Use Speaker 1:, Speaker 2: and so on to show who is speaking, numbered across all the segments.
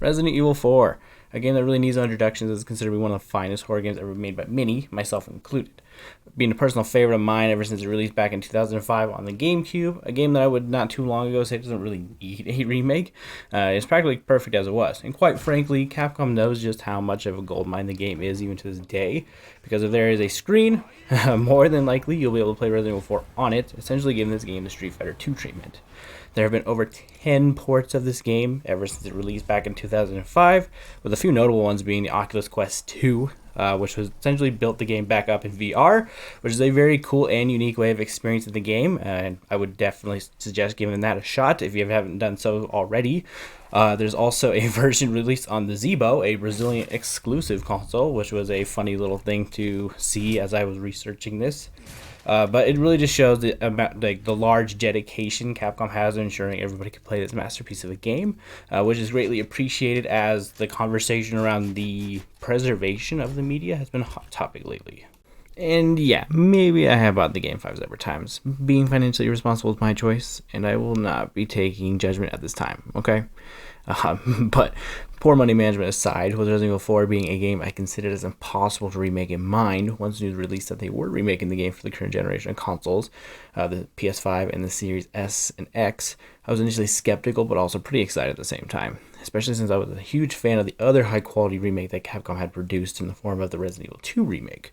Speaker 1: Resident Evil 4, a game that really needs no introductions, is considered to be one of the finest horror games ever made by many, myself included. Being a personal favorite of mine ever since it released back in 2005 on the GameCube, a game that I would not too long ago say doesn't really need a remake, is practically perfect as it was. And quite frankly, Capcom knows just how much of a goldmine the game is even to this day, because if there is a screen, more than likely you'll be able to play Resident Evil 4 on it, essentially giving this game the Street Fighter 2 treatment. There have been over 10 ports of this game ever since it released back in 2005, with a few notable ones being the Oculus Quest 2, which was essentially built the game back up in VR, which is a very cool and unique way of experiencing the game, and I would definitely suggest giving that a shot if you haven't done so already. There's also a version released on the Zibo, a Brazilian exclusive console, which was a funny little thing to see as I was researching this. But it really just shows the large dedication Capcom has in ensuring everybody can play this masterpiece of a game, which is greatly appreciated as the conversation around the preservation of the media has been a hot topic lately. And yeah, maybe I have bought the game 5 separate times. Being financially irresponsible is my choice, and I will not be taking judgment at this time, okay? But poor money management aside, with Resident Evil 4 being a game I considered as impossible to remake in mind, once news released that they were remaking the game for the current generation of consoles, the PS5 and the Series S and X, I was initially skeptical but also pretty excited at the same time, especially since I was a huge fan of the other high-quality remake that Capcom had produced in the form of the Resident Evil 2 remake.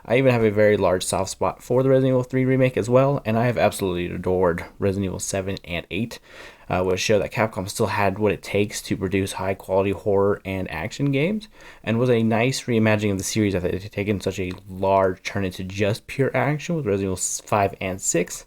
Speaker 1: I even have a very large soft spot for the Resident Evil 3 remake as well, and I have absolutely adored Resident Evil 7 and 8, which show that Capcom still had what it takes to produce high-quality horror and action games, and was a nice reimagining of the series that had taken such a large turn into just pure action with Resident Evil 5 and 6,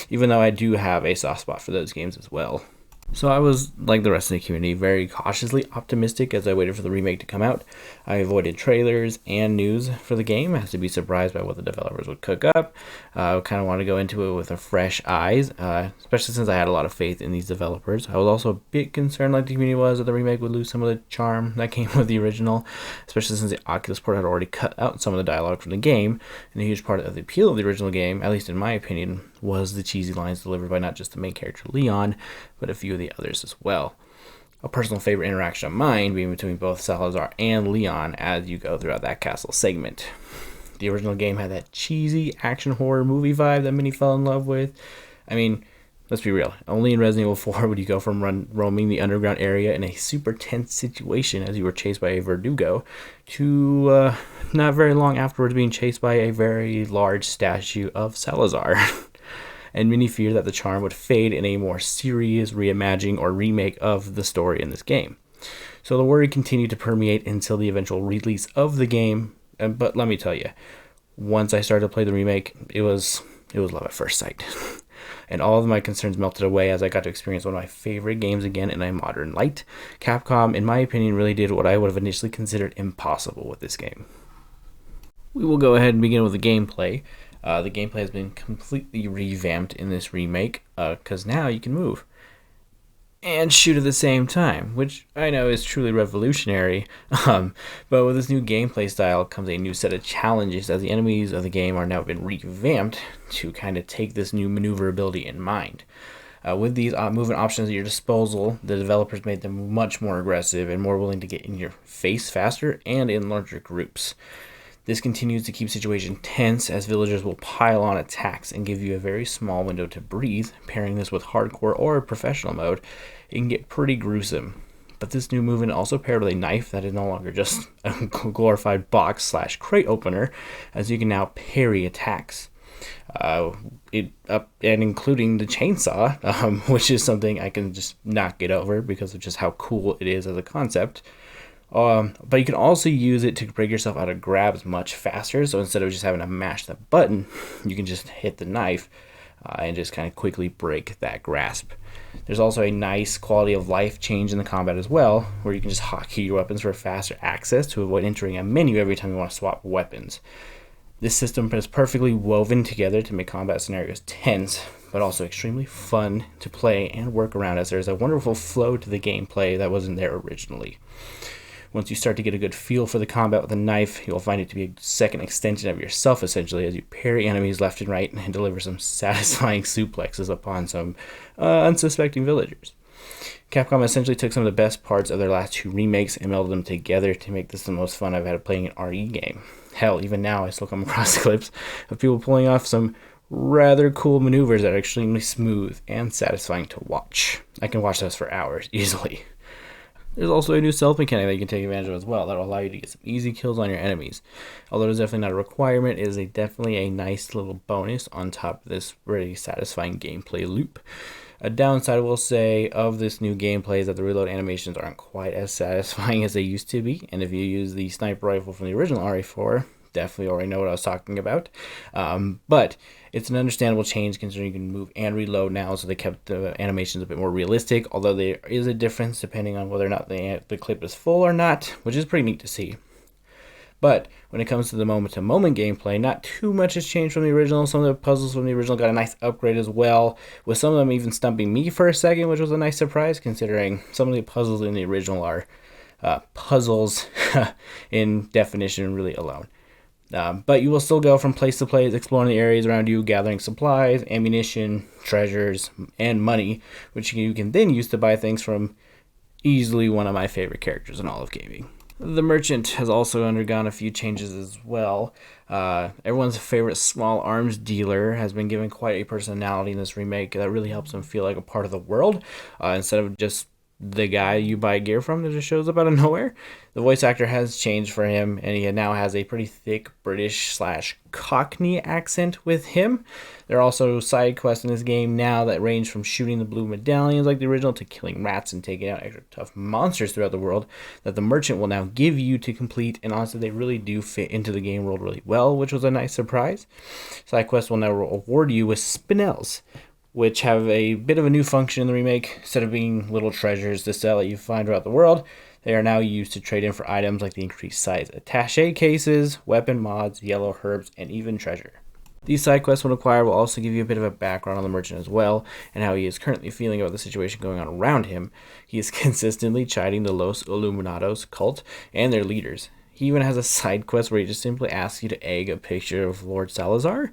Speaker 1: even though I do have a soft spot for those games as well. So I was, like the rest of the community, very cautiously optimistic as I waited for the remake to come out. I avoided trailers and news for the game as to be surprised by what the developers would cook up. I kind of wanted to go into it with a fresh eyes, especially since I had a lot of faith in these developers. I was also a bit concerned, like the community was, that the remake would lose some of the charm that came with the original, especially since the Oculus port had already cut out some of the dialogue from the game, and a huge part of the appeal of the original game, at least in my opinion, was the cheesy lines delivered by not just the main character Leon, but a few of the others as well. A personal favorite interaction of mine being between both Salazar and Leon as you go throughout that castle segment. The original game had that cheesy action horror movie vibe that many fell in love with. I mean, let's be real, only in Resident Evil 4 would you go from roaming the underground area in a super tense situation as you were chased by a Verdugo to not very long afterwards being chased by a very large statue of Salazar. And many fear that the charm would fade in a more serious reimagining or remake of the story in this game. So the worry continued to permeate until the eventual release of the game, but let me tell you, once I started to play the remake, it was love at first sight. And all of my concerns melted away as I got to experience one of my favorite games again in a modern light. Capcom, in my opinion, really did what I would have initially considered impossible with this game. We will go ahead and begin with the gameplay. The gameplay has been completely revamped in this remake, because now you can move and shoot at the same time, which I know is truly revolutionary, but with this new gameplay style comes a new set of challenges, as the enemies of the game are now been revamped to kind of take this new maneuverability in mind. With these movement options at your disposal, the developers made them much more aggressive and more willing to get in your face faster and in larger groups. This continues to keep situation tense as villagers will pile on attacks and give you a very small window to breathe. Pairing this with hardcore or professional mode, it can get pretty gruesome. But this new movement also paired with a knife that is no longer just a glorified box/crate opener, as you can now parry attacks. And including the chainsaw, which is something I can just not get over because of just how cool it is as a concept. But you can also use it to break yourself out of grabs much faster. So instead of just having to mash the button, you can just hit the knife and just kind of quickly break that grasp. There's also a nice quality of life change in the combat as well, where you can just hotkey your weapons for faster access to avoid entering a menu every time you want to swap weapons. This system is perfectly woven together to make combat scenarios tense, but also extremely fun to play and work around, as there's a wonderful flow to the gameplay that wasn't there originally. Once you start to get a good feel for the combat with a knife, you'll find it to be a second extension of yourself, essentially, as you parry enemies left and right and deliver some satisfying suplexes upon some unsuspecting villagers. Capcom essentially took some of the best parts of their last 2 remakes and melded them together to make this the most fun I've had playing an RE game. Hell, even now I still come across clips of people pulling off some rather cool maneuvers that are extremely smooth and satisfying to watch. I can watch those for hours easily. There's also a new stealth mechanic that you can take advantage of as well that will allow you to get some easy kills on your enemies. Although it's definitely not a requirement, it is definitely a nice little bonus on top of this really satisfying gameplay loop. A downside, I will say, of this new gameplay is that the reload animations aren't quite as satisfying as they used to be, and if you use the sniper rifle from the original RE4, definitely already know what I was talking about. But it's an understandable change considering you can move and reload now, so they kept the animations a bit more realistic, although there is a difference depending on whether or not the clip is full or not, which is pretty neat to see. But when it comes to the moment-to-moment gameplay, not too much has changed from the original. Some of the puzzles from the original got a nice upgrade as well, with some of them even stumping me for a second, which was a nice surprise considering some of the puzzles in the original are puzzles in definition really alone. But you will still go from place to place, exploring the areas around you, gathering supplies, ammunition, treasures, and money, which you can then use to buy things from easily one of my favorite characters in all of gaming. The merchant has also undergone a few changes as well. Everyone's favorite small arms dealer has been given quite a personality in this remake that really helps him feel like a part of the world, instead of just the guy you buy gear from that just shows up out of nowhere. The voice actor has changed for him, and he now has a pretty thick British/Cockney accent with him. There are also side quests in this game now that range from shooting the blue medallions like the original to killing rats and taking out extra tough monsters throughout the world that the merchant will now give you to complete, and honestly they really do fit into the game world really well, which was a nice surprise. Side quests will now reward you with spinels, which have a bit of a new function in the remake. Instead of being little treasures to sell that you find throughout the world, they are now used to trade in for items like the increased size attaché cases, weapon mods, yellow herbs, and even treasure. These side quests, when acquired, will also give you a bit of a background on the merchant as well, and how he is currently feeling about the situation going on around him. He is consistently chiding the Los Illuminados cult and their leaders. He even has a side quest where he just simply asks you to egg a picture of Lord Salazar,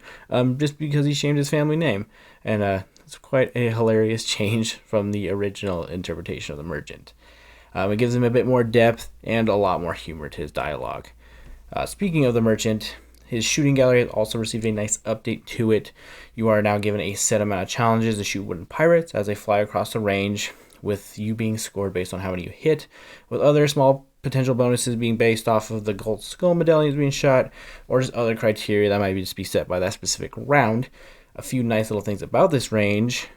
Speaker 1: just because he shamed his family name. And it's quite a hilarious change from the original interpretation of the merchant. It gives him a bit more depth and a lot more humor to his dialogue. Speaking of the merchant, his shooting gallery has also received a nice update to it. You are now given a set amount of challenges to shoot wooden pirates as they fly across the range, with you being scored based on how many you hit, with other small potential bonuses being based off of the gold skull medallions being shot, or just other criteria that might just be set by that specific round. A few nice little things about this range,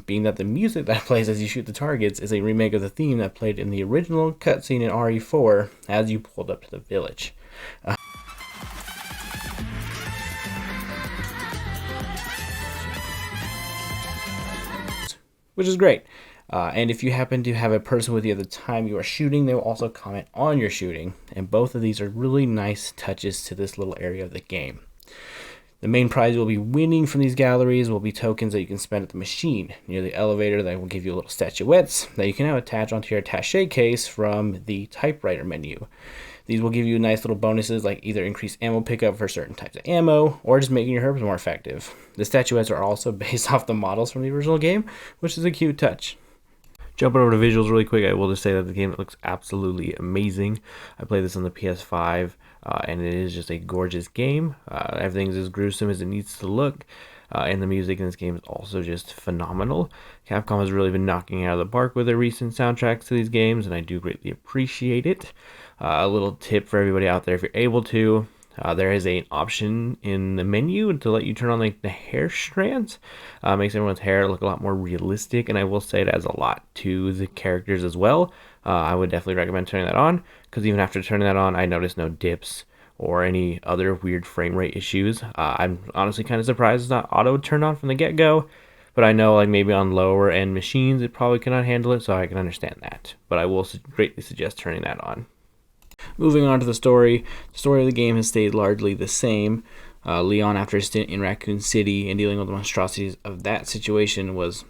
Speaker 1: being that the music that plays as you shoot the targets is a remake of the theme that played in the original cutscene in RE4 as you pulled up to the village. Which is great. And if you happen to have a person with you at the time you are shooting, they will also comment on your shooting. And both of these are really nice touches to this little area of the game. The main prize you'll be winning from these galleries will be tokens that you can spend at the machine near the elevator that will give you little statuettes that you can now attach onto your attaché case from the typewriter menu. These will give you nice little bonuses like either increased ammo pickup for certain types of ammo or just making your herbs more effective. The statuettes are also based off the models from the original game, which is a cute touch. Jumping over to visuals really quick, I will just say that the game looks absolutely amazing. I played this on the PS5, and it is just a gorgeous game. Everything is as gruesome as it needs to look, and the music in this game is also just phenomenal. Capcom has really been knocking it out of the park with their recent soundtracks to these games, and I do greatly appreciate it. A little tip for everybody out there, if you're able to, there is an option in the menu to let you turn on like the hair strands. Makes everyone's hair look a lot more realistic, and I will say it adds a lot to the characters as well. I would definitely recommend turning that on, because even after turning that on, I noticed no dips or any other weird frame rate issues. I'm honestly kind of surprised it's not auto turned on from the get-go, but I know like maybe on lower end machines it probably cannot handle it, so I can understand that. But I will greatly suggest turning that on. Moving on to the story of the game has stayed largely the same. Leon, after a stint in Raccoon City and dealing with the monstrosities of that situation, was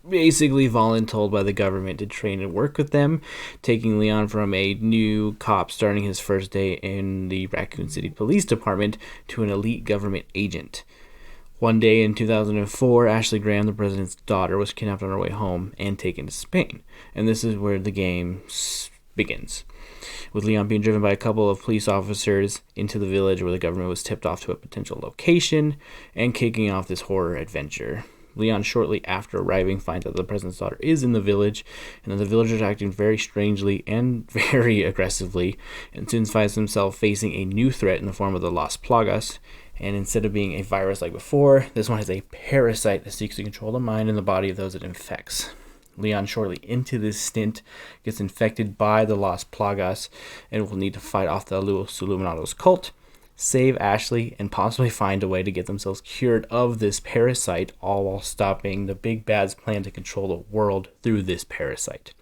Speaker 1: basically voluntold by the government to train and work with them, taking Leon from a new cop starting his first day in the Raccoon City Police Department to an elite government agent. One day in 2004, Ashley Graham, the president's daughter, was kidnapped on her way home and taken to Spain. And this is where the game begins, with Leon being driven by a couple of police officers into the village where the government was tipped off to a potential location and kicking off this horror adventure. Leon, shortly after arriving, finds out the president's daughter is in the village, and that the villagers are acting very strangely and very aggressively, and soon finds himself facing a new threat in the form of the Las Plagas. And instead of being a virus like before, this one is a parasite that seeks to control the mind and the body of those it infects. Leon, shortly into this stint, gets infected by the Las Plagas and will need to fight off the Los Illuminados cult, save Ashley, and possibly find a way to get themselves cured of this parasite, all while stopping the big bad's plan to control the world through this parasite.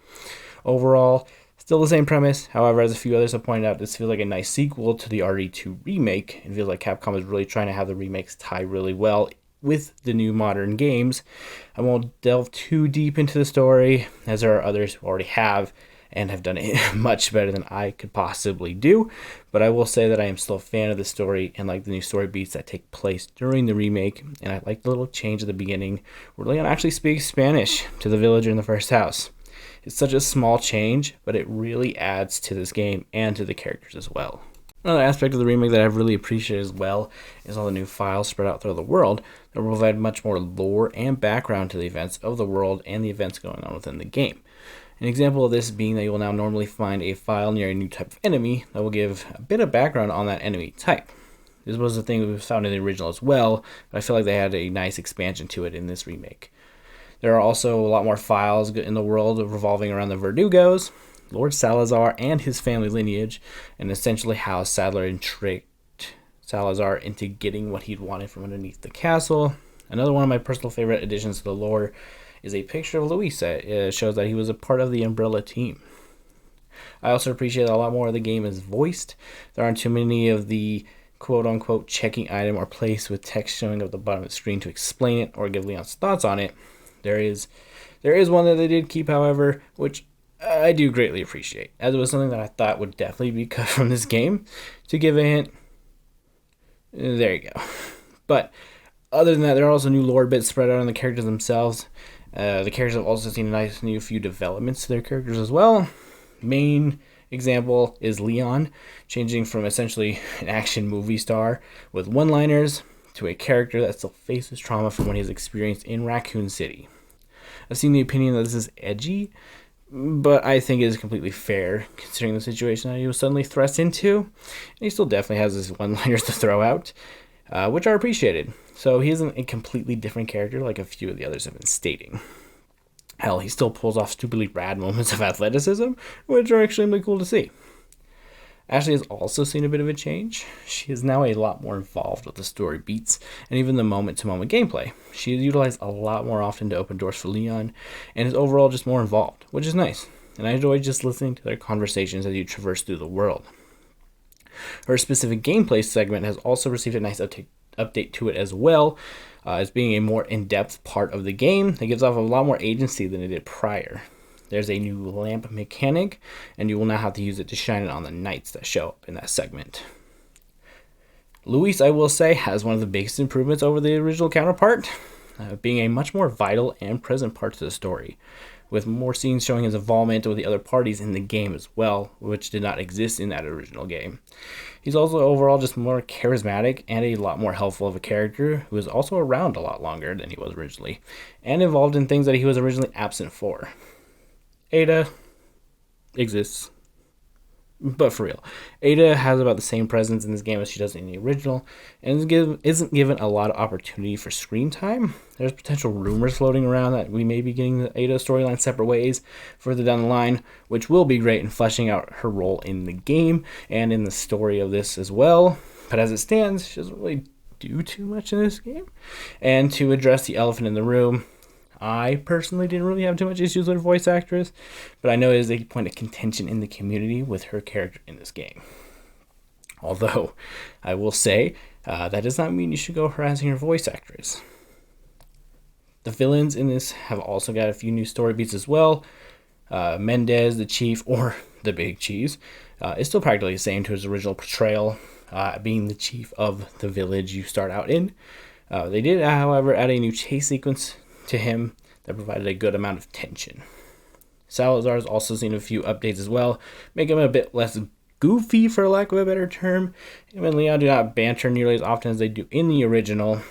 Speaker 1: Overall, still the same premise. However, as a few others have pointed out, this feels like a nice sequel to the RE2 remake, and feels like Capcom is really trying to have the remakes tie really well with the new modern games. I won't delve too deep into the story, as there are others who already have and have done it much better than I could possibly do, but I will say that I am still a fan of the story and like the new story beats that take place during the remake, and I like the little change at the beginning where Leon actually speaks Spanish to the villager in the first house. It's such a small change, but it really adds to this game and to the characters as well. Another aspect of the remake that I've really appreciated as well is all the new files spread out throughout the world that will provide much more lore and background to the events of the world and the events going on within the game. An example of this being that you will now normally find a file near a new type of enemy that will give a bit of background on that enemy type. This was the thing we found in the original as well, but I feel like they had a nice expansion to it in this remake. There are also a lot more files in the world revolving around the Verdugos, Lord Salazar and his family lineage, and essentially how Sadler tricked Salazar into getting what he'd wanted from underneath the castle. Another one of my personal favorite additions to the lore is a picture of Luis that shows that he was a part of the Umbrella team. I also appreciate that a lot more of the game is voiced. There aren't too many of the quote-unquote checking item or place with text showing up at the bottom of the screen to explain it or give Leon's thoughts on it. There is one that they did keep, however, which I do greatly appreciate, as it was something that I thought would definitely be cut from this game. To give a hint, there you go. But other than that, there are also new lore bits spread out on the characters themselves. The characters have also seen a nice new few developments to their characters as well. Main example is Leon, changing from essentially an action movie star with one-liners to a character that still faces trauma from what he has experienced in Raccoon City. I've seen the opinion that this is edgy, but I think it is completely fair considering the situation that he was suddenly thrust into, and he still definitely has his one-liners to throw out, which are appreciated. So he isn't a completely different character like a few of the others have been stating. Hell, he still pulls off stupidly rad moments of athleticism, which are extremely cool to see. Ashley has also seen a bit of a change. She is now a lot more involved with the story beats and even the moment-to-moment gameplay. She is utilized a lot more often to open doors for Leon and is overall just more involved, which is nice. And I enjoy just listening to their conversations as you traverse through the world. Her specific gameplay segment has also received a nice update to it as well, as being a more in-depth part of the game that gives off a lot more agency than it did prior. There's a new lamp mechanic, and you will now have to use it to shine it on the knights that show up in that segment. Luis, I will say, has one of the biggest improvements over the original counterpart, being a much more vital and present part to the story, with more scenes showing his involvement with the other parties in the game as well, which did not exist in that original game. He's also overall just more charismatic and a lot more helpful of a character who is also around a lot longer than he was originally, and involved in things that he was originally absent for. Ada exists, but for real, Ada has about the same presence in this game as she does in the original, and isn't given a lot of opportunity for screen time. There's potential rumors floating around that we may be getting the Ada storyline separate ways further down the line, which will be great in fleshing out her role in the game and in the story of this as well. But as it stands, she doesn't really do too much in this game. And to address the elephant in the room, I personally didn't really have too much issues with her voice actress, but I know it is a point of contention in the community with her character in this game. Although, I will say, that does not mean you should go harassing her voice actress. The villains in this have also got a few new story beats as well. Mendez, the chief, or the Big Cheese, is still practically the same to his original portrayal, being the chief of the village you start out in. They did, however, add a new chase sequence to him that provided a good amount of tension. Salazar's also seen a few updates as well, making him a bit less goofy, for lack of a better term. Him and Leon do not banter nearly as often as they do in the original.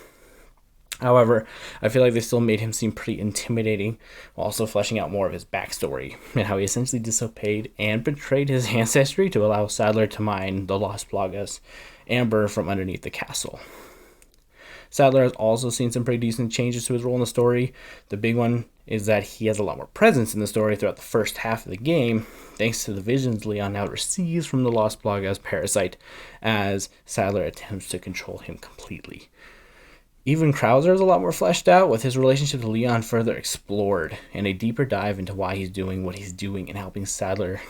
Speaker 1: However, I feel like they still made him seem pretty intimidating, while also fleshing out more of his backstory and how he essentially disobeyed and betrayed his ancestry to allow Sadler to mine the Lost Plagas amber from underneath the castle. Sadler has also seen some pretty decent changes to his role in the story. The big one is that he has a lot more presence in the story throughout the first half of the game, thanks to the visions Leon now receives from the Lost Plagas parasite, as Sadler attempts to control him completely. Even Krauser is a lot more fleshed out, with his relationship to Leon further explored, and a deeper dive into why he's doing what he's doing and helping Sadler,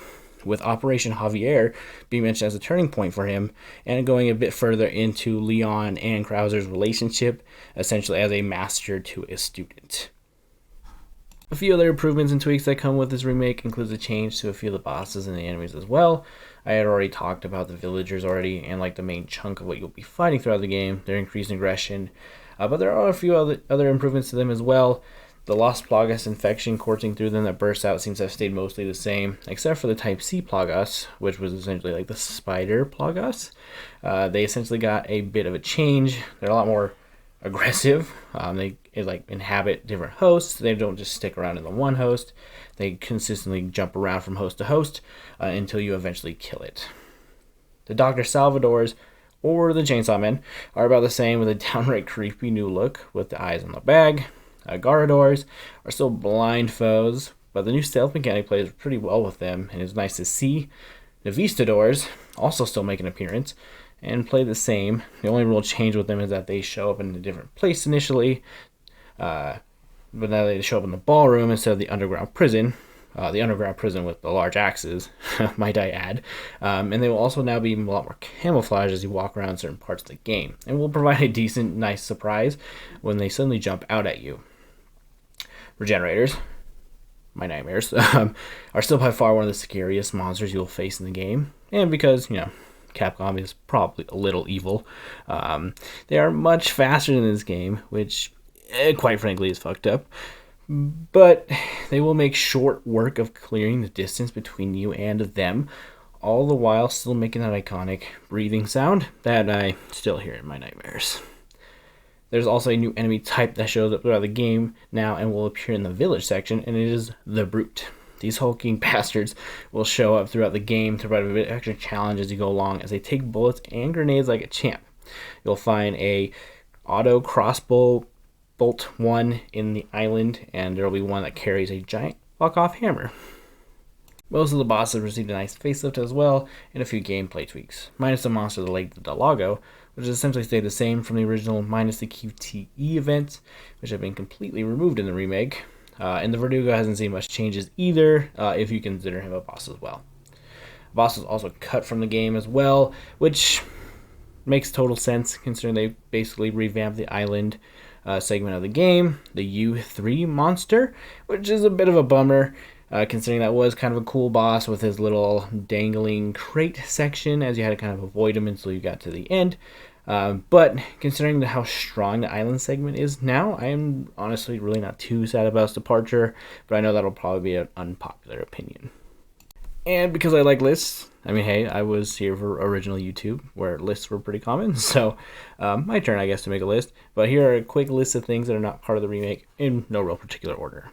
Speaker 1: with Operation Javier being mentioned as a turning point for him, and going a bit further into Leon and Krauser's relationship, essentially as a master to a student. A few other improvements and tweaks that come with this remake includes a change to a few of the bosses and the enemies as well. I had already talked about the villagers already, and like the main chunk of what you'll be fighting throughout the game, their increased aggression. But there are a few other improvements to them as well. The Lost Plagas infection coursing through them that bursts out seems to have stayed mostly the same, except for the Type C Plagas, which was essentially like the spider Plagas. They essentially got a bit of a change. They're a lot more aggressive. They inhabit different hosts. They don't just stick around in the one host. They consistently jump around from host to host until you eventually kill it. The Dr. Salvadors, or the Chainsaw Men, are about the same, with a downright creepy new look with the eyes on the bag. Garradors are still blind foes, but the new stealth mechanic plays pretty well with them, and it's nice to see. The Vistadors also still make an appearance and play the same. The only real change with them is that they show up in a different place initially, but now they show up in the ballroom instead of the underground prison. The underground prison with the large axes, might I add. And they will also now be a lot more camouflage as you walk around certain parts of the game, and will provide a decent, nice surprise when they suddenly jump out at you. Regenerators, my nightmares, are still by far one of the scariest monsters you'll face in the game, and because, Capcom is probably a little evil, they are much faster in this game, which, quite frankly, is fucked up. But they will make short work of clearing the distance between you and them, all the while still making that iconic breathing sound that I still hear in my nightmares. There's also a new enemy type that shows up throughout the game now and will appear in the village section, and it is the Brute. These hulking bastards will show up throughout the game to provide a bit of extra challenge as you go along, as they take bullets and grenades like a champ. You'll find a auto crossbow bolt one in the island, and there will be one that carries a giant fuck-off hammer. Most of the bosses received a nice facelift as well, and a few gameplay tweaks, minus the monster of the Lake Delago, which has essentially stayed the same from the original, minus the QTE events, which have been completely removed in the remake. And the Verdugo hasn't seen much changes either, if you consider him a boss as well. The boss was also cut from the game as well, which makes total sense considering they basically revamped the island segment of the game, the U3 monster, which is a bit of a bummer, considering that was kind of a cool boss with his little dangling crate section, as you had to kind of avoid him until you got to the end. But considering how strong the island segment is now, I am honestly really not too sad about its departure, but I know that'll probably be an unpopular opinion. And because I like lists, I was here for original YouTube, where lists were pretty common, so my turn, I guess, to make a list. But here are a quick list of things that are not part of the remake, in no real particular order.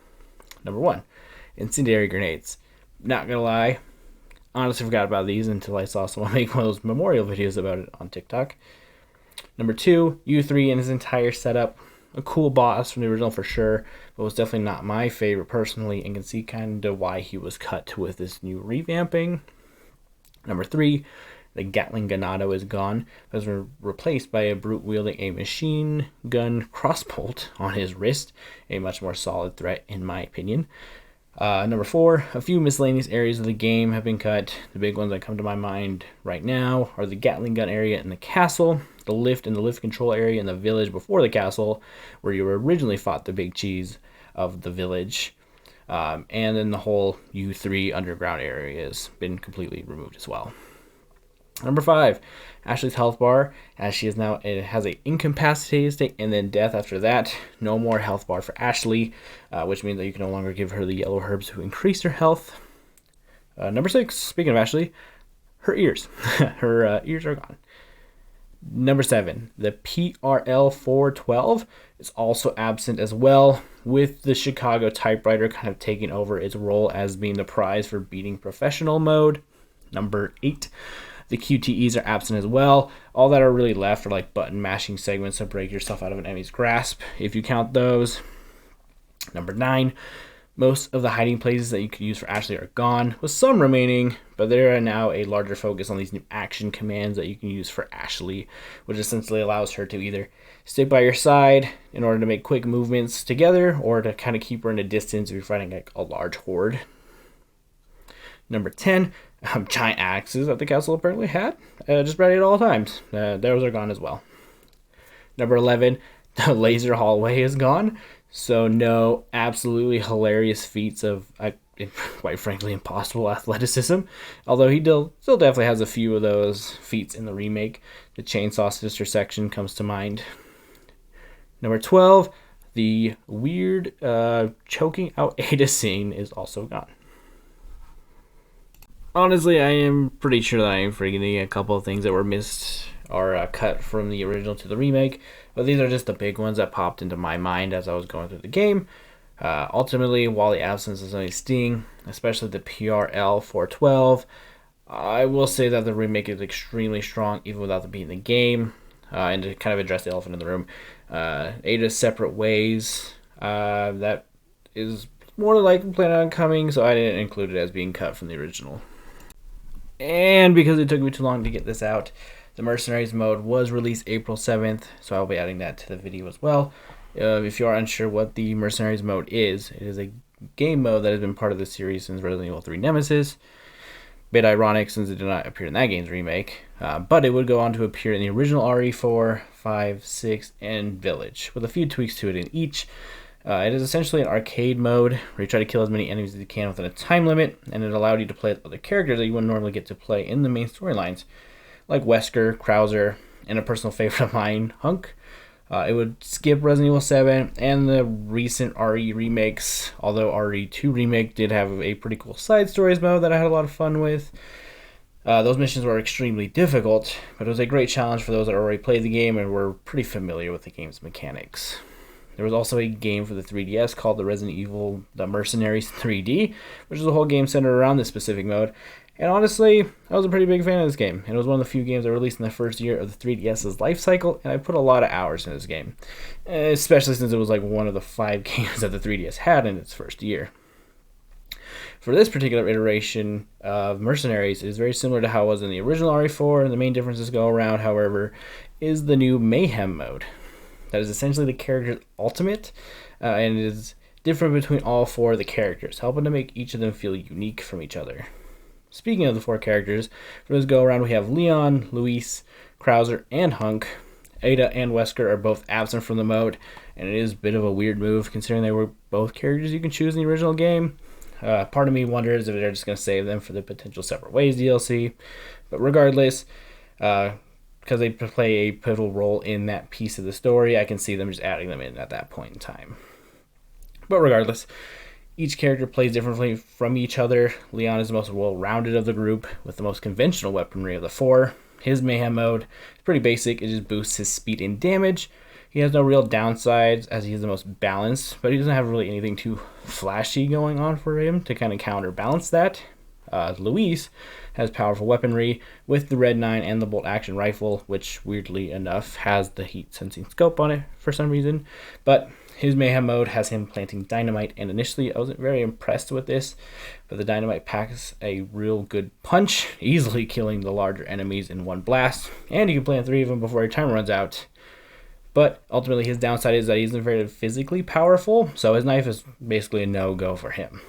Speaker 1: Number 1, incendiary grenades. Not gonna lie, honestly forgot about these until I saw someone make one of those memorial videos about it on TikTok. Number 2, U3 and his entire setup. A cool boss from the original for sure, but was definitely not my favorite personally, and can see kind of why he was cut with this new revamping. Number 3, the Gatling Ganado is gone, but has been replaced by a Brute wielding a machine gun crossbolt on his wrist, a much more solid threat in my opinion. Number 4, a few miscellaneous areas of the game have been cut. The big ones that come to my mind right now are the Gatling gun area in the castle, the lift and the lift control area in the village before the castle, where you originally fought the big cheese of the village, and then the whole U3 underground area has been completely removed as well. Number 5, Ashley's health bar, as she is now, it has a incapacitated state and then death after that. No more health bar for Ashley, which means that you can no longer give her the yellow herbs to increase her health. Number 6, speaking of Ashley, her ears. Her ears are gone. Number 7, the PRL 412 is also absent as well, with the Chicago typewriter kind of taking over its role as being the prize for beating professional mode. Number 8, the QTEs are absent as well. All that are really left are like button mashing segments to break yourself out of an enemy's grasp, if you count those. Number 9, most of the hiding places that you could use for Ashley are gone, with some remaining, but there are now a larger focus on these new action commands that you can use for Ashley, which essentially allows her to either stick by your side in order to make quick movements together, or to kind of keep her in a distance if you're fighting like a large horde. Number 10, giant axes that the castle apparently had, just ready at all times. Those are gone as well. Number 11, the laser hallway is gone, so no absolutely hilarious feats of, quite frankly, impossible athleticism. Although he still definitely has a few of those feats in the remake. The chainsaw sister section comes to mind. Number 12, the weird choking out Ada scene is also gone. Honestly, I am pretty sure that I am forgetting a couple of things that were missed or cut from the original to the remake, but these are just the big ones that popped into my mind as I was going through the game. Ultimately, while the absence of any Sting, especially the PRL 412, I will say that the remake is extremely strong even without it being in the game. And to kind of address the elephant in the room, Ada's separate ways, that is more likely planning on coming, so I didn't include it as being cut from the original. And because it took me too long to get this out, the Mercenaries mode was released April 7th, so I'll be adding that to the video as well. If you are unsure what the Mercenaries mode is, it is a game mode that has been part of the series since Resident Evil 3 Nemesis. Bit ironic since it did not appear in that game's remake, but it would go on to appear in the original RE4, 5, 6, and Village, with a few tweaks to it in each. It is essentially an arcade mode where you try to kill as many enemies as you can within a time limit, and it allowed you to play with other characters that you wouldn't normally get to play in the main storylines, like Wesker, Krauser, and a personal favorite of mine, Hunk. It would skip Resident Evil 7 and the recent RE remakes, although RE2 Remake did have a pretty cool side stories mode that I had a lot of fun with. Those missions were extremely difficult, but it was a great challenge for those that already played the game and were pretty familiar with the game's mechanics. There was also a game for the 3DS called the Resident Evil The Mercenaries 3D, which is a whole game centered around this specific mode. And honestly, I was a pretty big fan of this game. And it was one of the few games that released in the first year of the 3DS's life cycle, and I put a lot of hours in this game, especially since it was like one of the 5 games that the 3DS had in its first year. For this particular iteration of Mercenaries, it is very similar to how it was in the original RE4, and the main differences go around, however, is the new Mayhem mode. That is essentially the character's ultimate, and it is different between all 4 of the characters, helping to make each of them feel unique from each other. Speaking of the 4 characters, for this go-around we have Leon, Luis, Krauser, and Hunk. Ada and Wesker are both absent from the mode, and it is a bit of a weird move considering they were both characters you can choose in the original game. Part of me wonders if they're just going to save them for the potential Separate Ways DLC, but regardless, because they play a pivotal role in that piece of the story, I can see them just adding them in at that point in time. But regardless, each character plays differently from each other. Leon is the most well-rounded of the group, with the most conventional weaponry of the 4. His Mayhem mode is pretty basic. It just boosts his speed and damage. He has no real downsides, as he is the most balanced, but he doesn't have really anything too flashy going on for him to kind of counterbalance that. Luis has powerful weaponry with the Red 9 and the bolt action rifle, which weirdly enough has the heat sensing scope on it for some reason. But his Mayhem mode has him planting dynamite, and initially I wasn't very impressed with this, but the dynamite packs a real good punch, easily killing the larger enemies in one blast, and you can plant 3 of them before your time runs out. But ultimately his downside is that he isn't very physically powerful, so his knife is basically a no-go for him.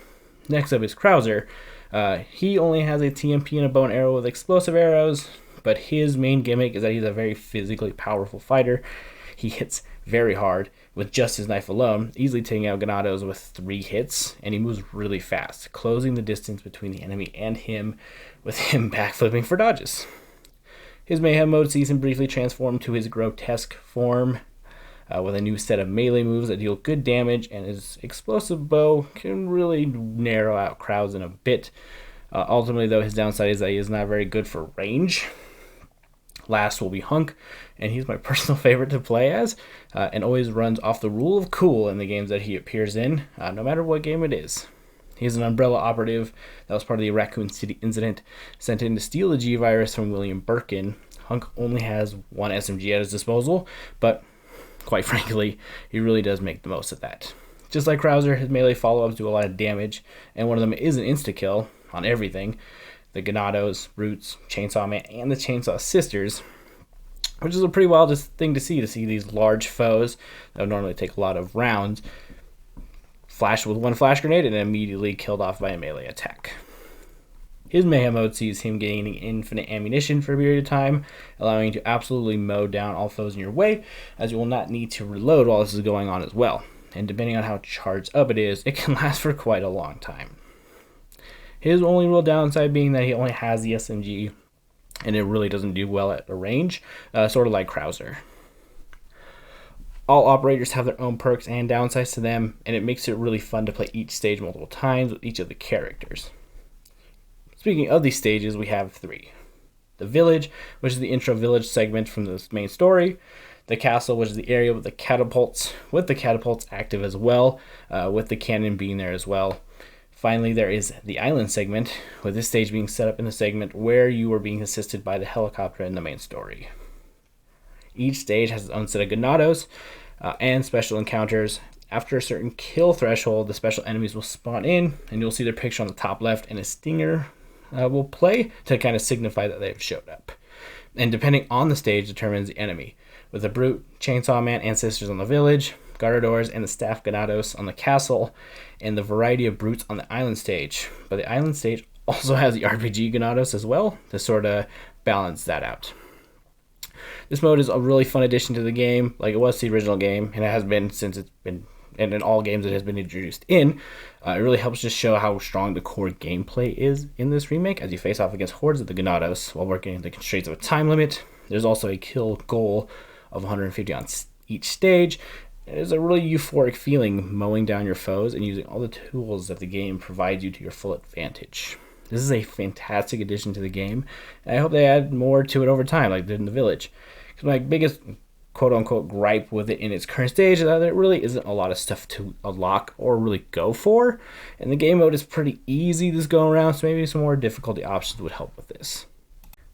Speaker 1: Next up is Krauser. He only has a TMP and a bow and arrow with explosive arrows, but his main gimmick is that he's a very physically powerful fighter. He hits very hard with just his knife alone, easily taking out Ganados with 3 hits, and he moves really fast, closing the distance between the enemy and him, with him backflipping for dodges. His Mayhem mode sees him briefly transform to his grotesque form, with a new set of melee moves that deal good damage, and his explosive bow can really narrow out crowds in a bit. Ultimately, though, his downside is that he is not very good for range. Last will be Hunk, and he's my personal favorite to play as, and always runs off the rule of cool in the games that he appears in, no matter what game it is. He's an Umbrella operative that was part of the Raccoon City incident, sent in to steal the G-Virus from William Birkin. Hunk only has one SMG at his disposal, but quite frankly, he really does make the most of that. Just like Krauser, his melee follow-ups do a lot of damage, and one of them is an insta-kill on everything. The Ganados, Brutes, Chainsaw Man, and the Chainsaw Sisters, which is a pretty wild thing to see these large foes that would normally take a lot of rounds flash with one flash grenade and immediately killed off by a melee attack. His Mayhem mode sees him gaining infinite ammunition for a period of time, allowing you to absolutely mow down all foes in your way, as you will not need to reload while this is going on as well. And depending on how charged up it is, it can last for quite a long time. His only real downside being that he only has the SMG, and it really doesn't do well at the range, sort of like Krauser. All operators have their own perks and downsides to them, and it makes it really fun to play each stage multiple times with each of the characters. Speaking of these stages, we have 3. The Village, which is the intro village segment from the main story. The Castle, which is the area with the catapults active as well, with the cannon being there as well. Finally, there is the island segment, with this stage being set up in the segment where you are being assisted by the helicopter in the main story. Each stage has its own set of Ganados and special encounters. After a certain kill threshold, the special enemies will spawn in, and you'll see their picture on the top left, and a stinger will play to kind of signify that they've showed up. And depending on the stage determines the enemy, with the Brute, Chainsaw Man, and Sisters on the Village, Gardeadors, and the Staff Ganados on the Castle, and the variety of Brutes on the Island stage. But the Island stage also has the RPG Ganados as well to sort of balance that out. This mode is a really fun addition to the game, like it was the original game, and it has been since it's been, and in all games it has been introduced in. It really helps just show how strong the core gameplay is in this remake as you face off against hordes of the Ganados while working in the constraints of a time limit. There's also a kill goal of 150 on each stage. It is a really euphoric feeling mowing down your foes and using all the tools that the game provides you to your full advantage. This is a fantastic addition to the game, and I hope they add more to it over time, like they did in the Village. Because my biggest quote-unquote gripe with it in its current stage is that there really isn't a lot of stuff to unlock or really go for, and the game mode is pretty easy this go around, so maybe some more difficulty options would help with this.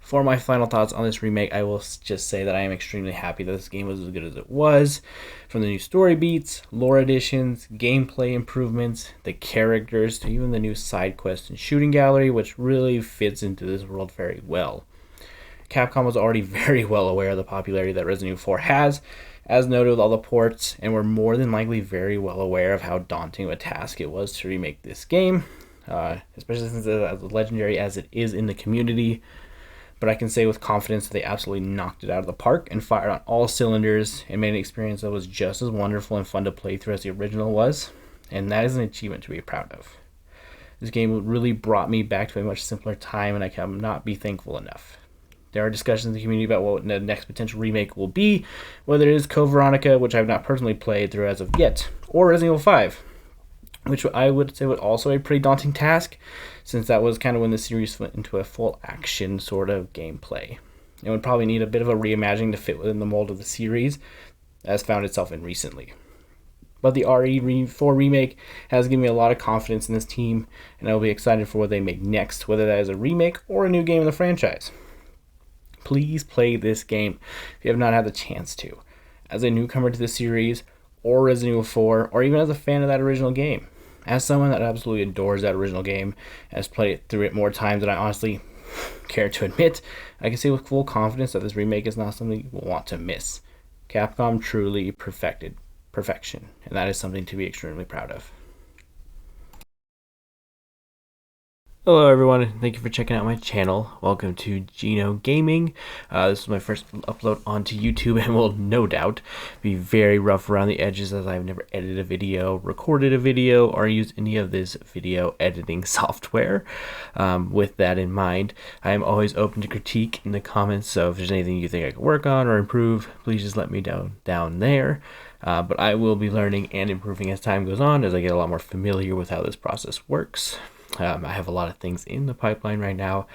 Speaker 1: For my final thoughts on this remake, I will just say that I am extremely happy that this game was as good as it was. From the new story beats, lore additions, gameplay improvements, the characters, to even the new side quest and shooting gallery, which really fits into this world very well. Capcom was already very well aware of the popularity that Resident Evil 4 has, as noted with all the ports, and were more than likely very well aware of how daunting of a task it was to remake this game, especially since it's as legendary as it is in the community. But I can say with confidence that they absolutely knocked it out of the park and fired on all cylinders and made an experience that was just as wonderful and fun to play through as the original was, and that is an achievement to be proud of. This game really brought me back to a much simpler time, and I cannot be thankful enough. There are discussions in the community about what the next potential remake will be, whether it is Code Veronica, which I have not personally played through as of yet, or Resident Evil 5, which I would say was also a pretty daunting task, since that was kind of when the series went into a full action sort of gameplay. It would probably need a bit of a reimagining to fit within the mold of the series, as found itself in recently. But the RE4 remake has given me a lot of confidence in this team, and I will be excited for what they make next, whether that is a remake or a new game in the franchise. Please play this game if you have not had the chance to, as a newcomer to the series, or Resident Evil 4, or even as a fan of that original game. As someone that absolutely adores that original game and has played through it more times than I honestly care to admit, I can say with full confidence that this remake is not something you will want to miss. Capcom truly perfected perfection, and that is something to be extremely proud of. Hello everyone, thank you for checking out my channel. Welcome to Gino Gaming. This is my first upload onto YouTube and will no doubt be very rough around the edges as I've never edited a video, recorded a video, or used any of this video editing software. With that in mind, I am always open to critique in the comments, so if there's anything you think I could work on or improve, please just let me know down there. But I will be learning and improving as time goes on as I get a lot more familiar with how this process works. I have a lot of things in the pipeline right now,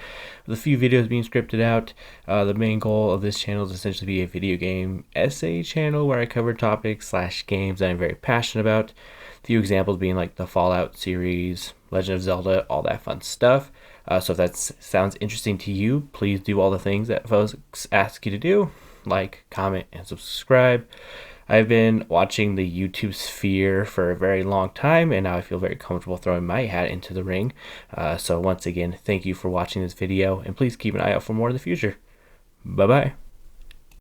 Speaker 1: with a few videos being scripted out. The main goal of this channel is essentially be a video game essay channel where I cover topics / games that I'm very passionate about. A few examples being like the Fallout series, Legend of Zelda, all that fun stuff. So if that sounds interesting to you, please do all the things that folks ask you to do, like, comment, and subscribe. I've been watching the YouTube sphere for a very long time, and now I feel very comfortable throwing my hat into the ring. So once again, thank you for watching this video, and please keep an eye out for more in the future. Bye-bye.